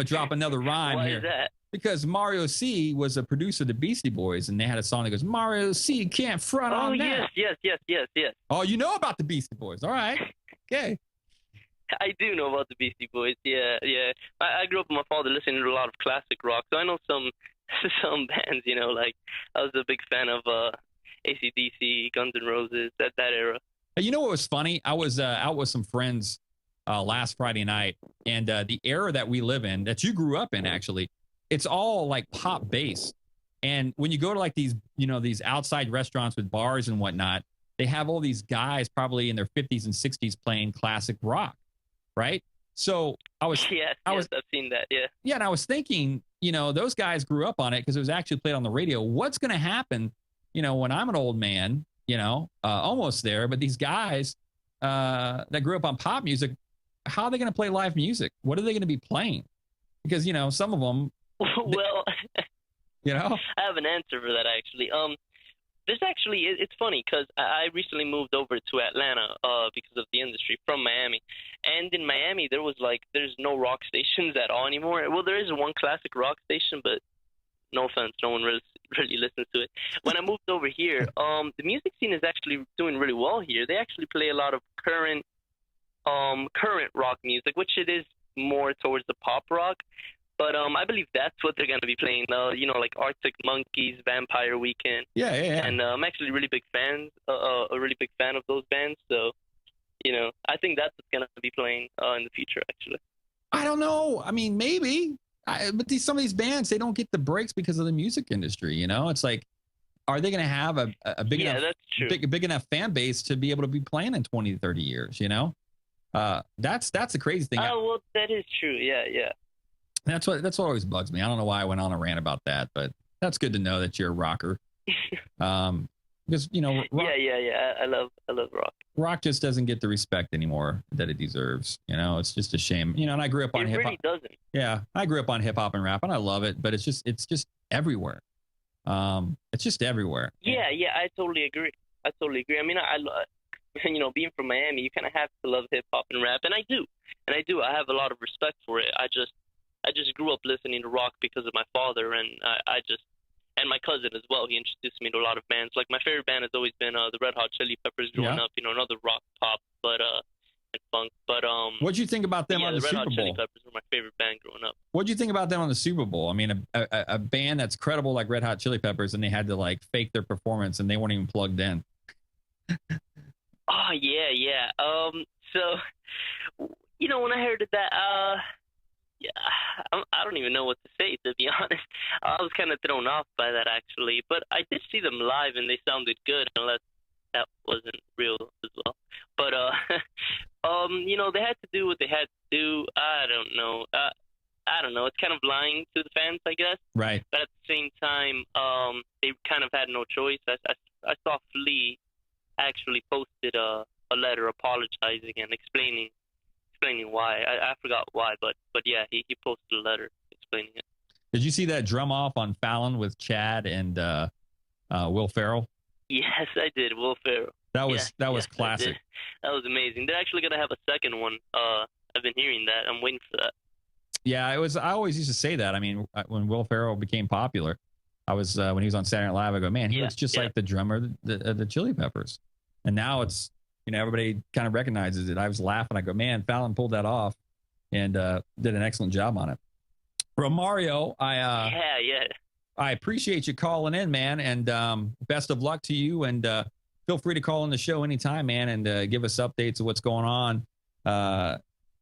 drop another rhyme Why here. is that? Because Mario C was a producer of the Beastie Boys, and they had a song that goes, Mario C can't front on that. Yes. Oh, you know about the Beastie Boys. All right. Okay. I do know about the Beastie Boys. Yeah. I grew up with my father listening to a lot of classic rock, so I know some bands. Like I was a big fan of AC/DC, Guns N' Roses, that era. You know what was funny? I was out with some friends last Friday night, and the era that we live in, that you grew up in, actually, it's all like pop bass. And when you go to like these outside restaurants with bars and whatnot, they have all these guys probably in their 50s and 60s playing classic rock, right? So I've seen that. Yeah, and I was thinking, those guys grew up on it because it was actually played on the radio. What's going to happen, when I'm an old man, almost there, but these guys that grew up on pop music, how are they going to play live music? What are they going to be playing? Because, some of them. Well, I have an answer for that, actually. There's actually, it's funny because I recently moved over to Atlanta because of the industry from Miami. And in Miami, there's no rock stations at all anymore. Well, there is one classic rock station, but no offense, no one really listens to it. When I moved over here, the music scene is actually doing really well here. They actually play a lot of current rock music, which it is more towards the pop rock. But I believe that's what they're going to be playing, like Arctic Monkeys, Vampire Weekend. Yeah. And I'm actually a really big fan of those bands. So, I think that's what's going to be playing in the future, actually. I don't know. I mean, maybe. But some of these bands, they don't get the breaks because of the music industry. It's like, are they going to have a big enough fan base to be able to be playing in 20 to 30 years? That's the crazy thing. Oh, well, that is true. Yeah. That's what always bugs me. I don't know why I went on a rant about that, but that's good to know that you're a rocker. Because rock, I love rock. Rock just doesn't get the respect anymore that it deserves. It's just a shame. And I grew up on hip hop. It really doesn't. Yeah, I grew up on hip hop and rap, and I love it, but it's just everywhere. It's just everywhere. Yeah, I totally agree. I mean, you know, being from Miami, you kind of have to love hip hop and rap, and I do. I have a lot of respect for it. I just grew up listening to rock because of my father, and and my cousin as well. He introduced me to a lot of bands. Like my favorite band has always been the Red Hot Chili Peppers growing up. You know, another rock pop, but and funk. But what'd you think about them on the Red Super Hot Bowl? Chili Peppers were my favorite band growing up. What'd you think about them on the Super Bowl? I mean, a band that's credible like Red Hot Chili Peppers, and they had to like fake their performance, and they weren't even plugged in. Oh yeah. So, you know, when I heard that, yeah, I don't even know what to say, to be honest. I was kind of thrown off by that, actually. But I did see them live, and they sounded good, unless that wasn't real as well. But, you know, they had to do what they had to do. I don't know. It's kind of lying to the fans, I guess. Right. But at the same time, they kind of had no choice. I saw Flea actually posted a letter apologizing and explaining why. I forgot why, but yeah, he posted a letter explaining it. Did you see that drum off on Fallon with Chad and Will Ferrell? Yes, I did. Will Ferrell. That was classic. That was amazing. They're actually gonna have a second one. I've been hearing that. I'm waiting for that. Yeah, it was. I always used to say that. I mean, when Will Ferrell became popular, I was when he was on Saturday Night Live. I go, man, he looks just like the drummer of the Chili Peppers. And now it's, you know, everybody kind of recognizes it. I was laughing. I go, man, Fallon pulled that off and did an excellent job on it. From Mario, I appreciate you calling in, man, and best of luck to you. And feel free to call in the show anytime, man, and give us updates of what's going on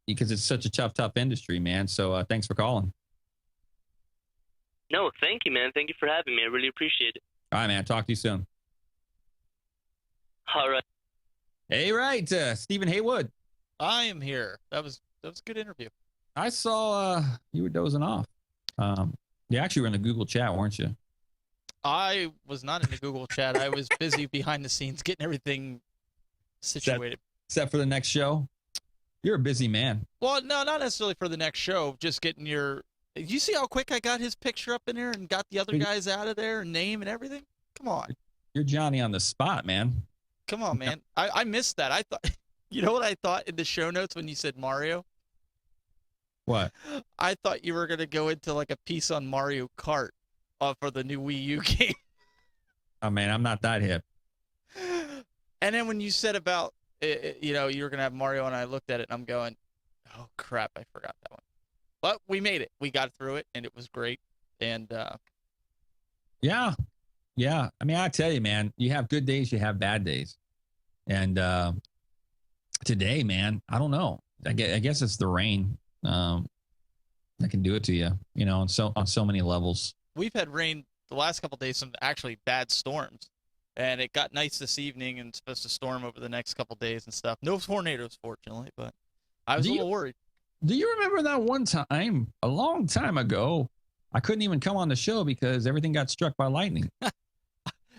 because it's such a tough industry, man. So thanks for calling. No, thank you, man. Thank you for having me. I really appreciate it. All right, man. Talk to you soon. All right. Hey, right. Stephen Heywood. I am here. That was a good interview. I saw you were dozing off. You actually were in the Google chat, weren't you? I was not in the Google chat. I was busy behind the scenes getting everything situated. Except for the next show? You're a busy man. Well, no, not necessarily for the next show. Just getting your... You see how quick I got his picture up in there and got the other guys out of there and name and everything? Come on. You're Johnny on the spot, man. Come on, man. I missed that. I thought... You know what I thought in the show notes when you said Mario? What? I thought you were going to go into like a piece on Mario Kart for the new Wii U game. Oh, man, I'm not that hip. And then when you said about, you know, you were going to have Mario, and I looked at it, and I'm going, oh, crap, I forgot that one. But we made it. We got through it, and it was great. And yeah. I mean, I tell you, man, you have good days, you have bad days. And today, man, I don't know. I guess it's the rain that can do it to you, you know, on so many levels. We've had rain the last couple of days, some actually bad storms. And it got nice this evening and it's supposed to storm over the next couple of days and stuff. No tornadoes, fortunately, but I was a little worried. Do you remember that one time, a long time ago, I couldn't even come on the show because everything got struck by lightning?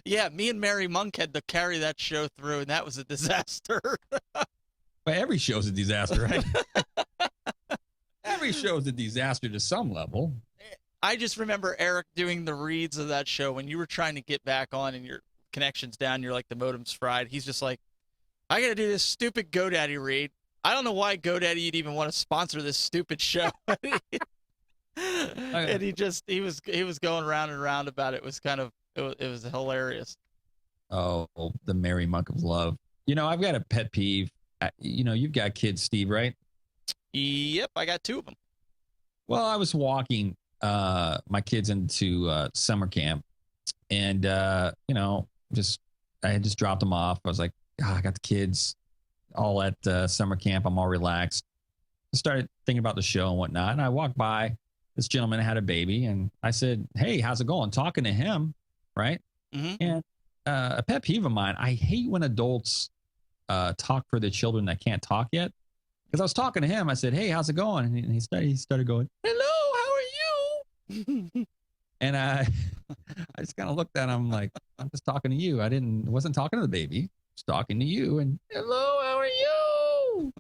Yeah, me and Mary Monk had to carry that show through, and that was a disaster. But every show's a disaster, right? Every show's a disaster to some level. I just remember Eric doing the reads of that show when you were trying to get back on and your connection's down, you're like, the modem's fried. He's just like, I got to do this stupid GoDaddy read. I don't know why GoDaddy would even want to sponsor this stupid show. And he was going round and round about it. It was kind of, it was hilarious. Oh, the Mary Monk of love. You know, I've got a pet peeve. You know, you've got kids, Steve, right? Yep, I got 2 of them. Well, I was walking my kids into summer camp, and you know, I had just dropped them off. I was like, I got the kids all at summer camp. I'm all relaxed. I started thinking about the show and whatnot, and I walked by this gentleman had a baby, and I said, "Hey, how's it going?" Talking to him, right? Mm-hmm. And a pet peeve of mine, I hate when adults talk for the children that can't talk yet. Because I was talking to him, I said, "Hey, how's it going?" And he started going, "Hello, how are you?" And I just kind of looked at him like, "I'm just talking to you. Wasn't talking to the baby. Just talking to you." And "Hello, how are you?"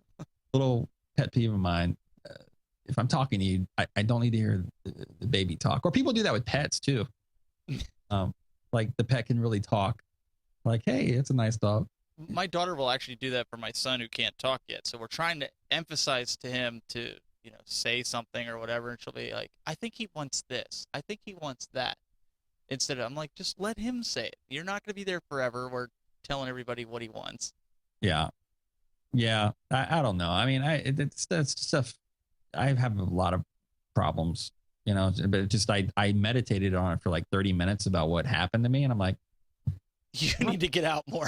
Little pet peeve of mine. If I'm talking to you, I don't need to hear the baby talk. Or people do that with pets too. like the pet can really talk. Like, hey, it's a nice dog. My daughter will actually do that for my son who can't talk yet. So we're trying to emphasize to him to, say something or whatever. And she'll be like, I think he wants this. I think he wants that. Instead of, I'm like, just let him say it. You're not going to be there forever. We're telling everybody what he wants. Yeah. Yeah. I don't know. I mean, that's stuff. I have a lot of problems, but it just, I meditated on it for like 30 minutes about what happened to me. And I'm like, you need to get out more.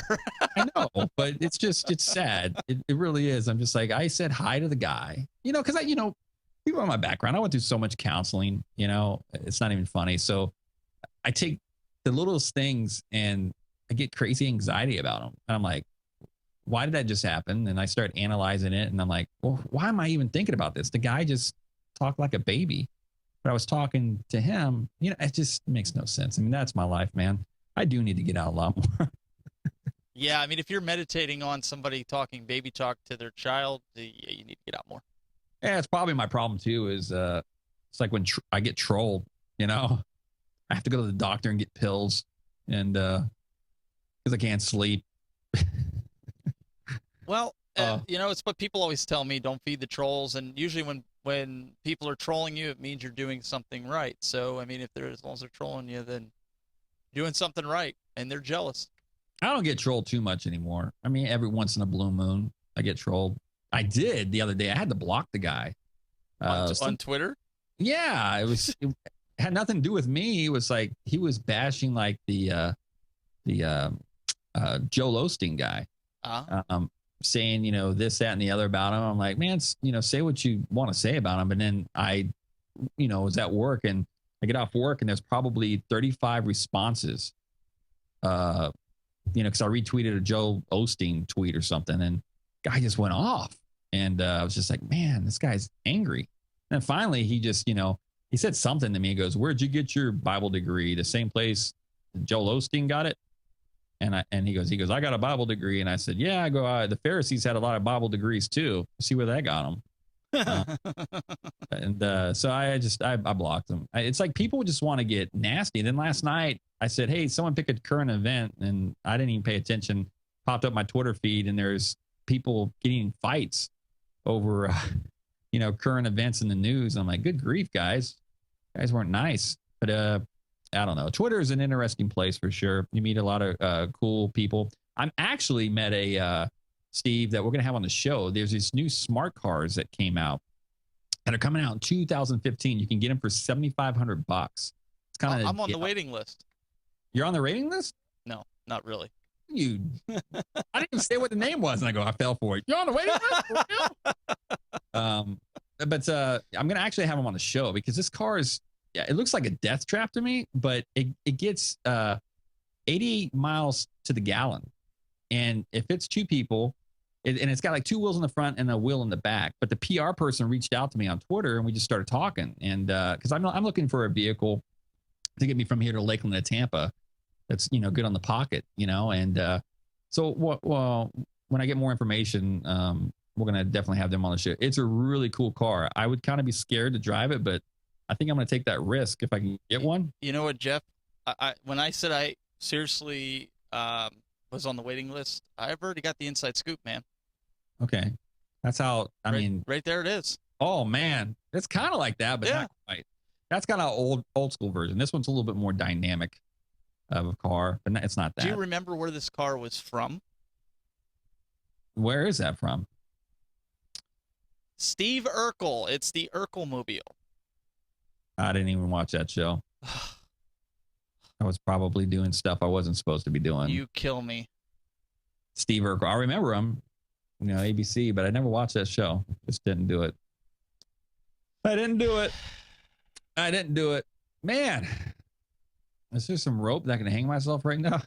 I know, but it's sad. It really is. I'm just like, I said hi to the guy, because people in my background, I went through so much counseling, it's not even funny. So I take the littlest things and I get crazy anxiety about them. And I'm like, why did that just happen? And I start analyzing it and I'm like, well, why am I even thinking about this? The guy just talked like a baby, but I was talking to him, it just makes no sense. I mean, that's my life, man. I do need to get out a lot more. Yeah, I mean, if you're meditating on somebody talking baby talk to their child, you need to get out more. Yeah, it's probably my problem too. Is it's like when I get trolled, I have to go to the doctor and get pills, and because I can't sleep. Well, it's what people always tell me: don't feed the trolls. And usually, when people are trolling you, it means you're doing something right. So, I mean, as long as they're trolling you, then doing something right, and they're jealous. I don't get trolled too much anymore. I mean, every once in a blue moon, I get trolled. I did the other day. I had to block the guy on Twitter. Yeah, it had nothing to do with me. It was like he was bashing like the Joel Osteen guy, saying this, that, and the other about him. I'm like, man, say what you want to say about him. And then I, was at work and I get off work and there's probably 35 responses, because I retweeted a Joel Osteen tweet or something, and guy just went off. And I was just like, man, this guy's angry. And finally, he just, he said something to me. He goes, where'd you get your Bible degree? The same place Joel Osteen got it? And he goes, I got a Bible degree. And I said, yeah, I go, the Pharisees had a lot of Bible degrees too. See where that got them. So I blocked them. It's like people just want to get nasty. And then last night I said, hey, someone pick a current event, and I didn't even pay attention. Popped up my Twitter feed and there's people getting in fights over current events in the news. I'm like, good grief, guys weren't nice. But I don't know, Twitter is an interesting place for sure. You meet a lot of cool people. I'm actually met a Steve, that we're going to have on the show. There's these new smart cars that came out that are coming out in 2015. You can get them for $7,500. It's kind of. I'm on the waiting list. You're on the waiting list? No, not really. I didn't even say what the name was, and I go, I fell for it. You're on the waiting list? But I'm going to actually have him on the show because this car is, it looks like a death trap to me, but it gets 80 miles to the gallon. And if it's two people, and it's got like two wheels in the front and a wheel in the back. But the PR person reached out to me on Twitter and we just started talking. And because I'm looking for a vehicle to get me from here to Lakeland to Tampa that's, good on the pocket, And so when I get more information, we're going to definitely have them on the show. It's a really cool car. I would kind of be scared to drive it, but I think I'm going to take that risk if I can get one. You know what, Jeff? When I said I seriously was on the waiting list, I've already got the inside scoop, man. Okay. That's how, right there it is. Oh man. It's kind of like that, but not quite. That's kind of old school version. This one's a little bit more dynamic of a car, but it's not that. Do you remember where this car was from? Where is that from? Steve Urkel. It's the Urkel Mobile. I didn't even watch that show. I was probably doing stuff I wasn't supposed to be doing. You kill me. Steve Urkel. I remember him, ABC, but I never watched that show. Just didn't do it. I didn't do it. Man, is there some rope that I can hang myself right now?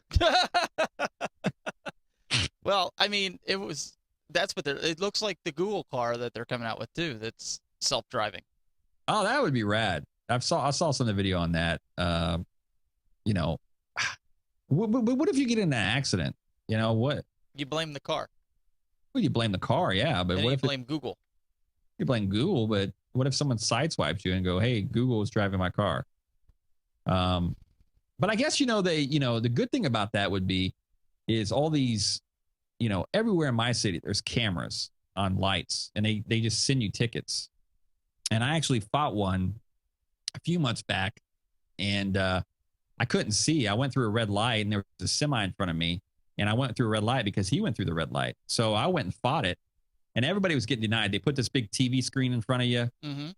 Well, it looks like the Google car that they're coming out with too. That's self-driving. Oh, that would be rad. I saw some of the video on that. What if you get in an accident? What? You blame the car. Well, you blame the car, yeah. But and what you if blame Google? You blame Google, but what if someone sideswipes you and go, "Hey, Google was driving my car"? But I guess, the good thing about that would be is all these, everywhere in my city, there's cameras on lights and they just send you tickets. And I actually fought one a few months back and I couldn't see. I went through a red light and there was a semi in front of me and I went through a red light because he went through the red light. So I went and fought it and everybody was getting denied. They put this big TV screen in front of you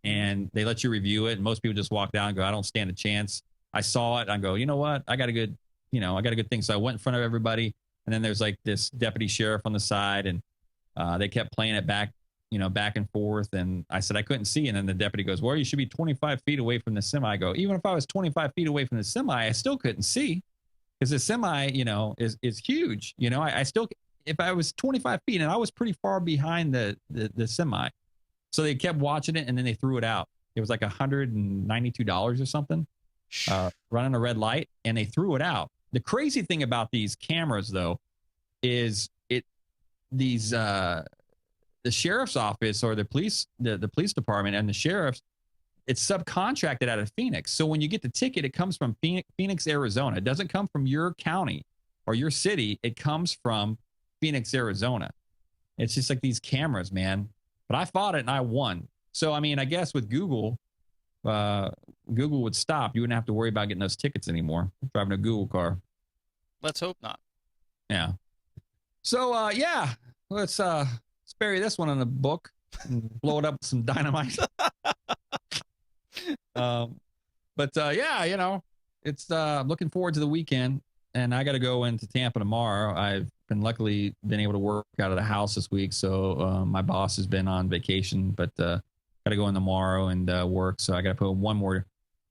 and they let you review it. And most people just walk down and go, I don't stand a chance. I saw it. I go, you know what? I got a good thing. So I went in front of everybody. And then there's like this deputy sheriff on the side and they kept playing it back, back and forth. And I said, I couldn't see. And then the deputy goes, well, you should be 25 feet away from the semi. I go, even if I was 25 feet away from the semi, I still couldn't see because the semi, is huge. I still, if I was 25 feet and I was pretty far behind the semi. So they kept watching it and then they threw it out. It was like $192 or something, running a red light and they threw it out. The crazy thing about these cameras though, is the sheriff's office or the police department and the sheriffs, it's subcontracted out of Phoenix. So when you get the ticket, it comes from Phoenix, Arizona. It doesn't come from your county or your city. It comes from Phoenix, Arizona. It's just like these cameras, man. But I fought it and I won. So, I mean, I guess with Google would stop. You wouldn't have to worry about getting those tickets anymore. Driving a Google car. Let's hope not. Yeah. So, let's bury this one in the book and blow it up with some dynamite. It's I'm looking forward to the weekend and I got to go into Tampa tomorrow. I've luckily been able to work out of the house this week. So, my boss has been on vacation, but, got to go in tomorrow and work. So I got to put one more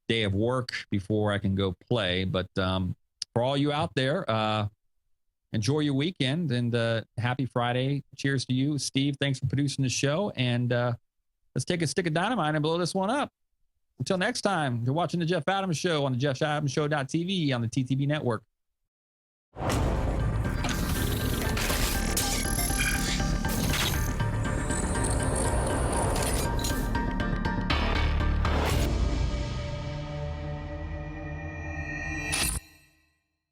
day of work before I can go play. But for all you out there, enjoy your weekend and happy Friday. Cheers to you. Steve, thanks for producing the show. And let's take a stick of dynamite and blow this one up. Until next time, you're watching The Jeff Adams Show on the JeffAdamsShow.tv on the TTV network.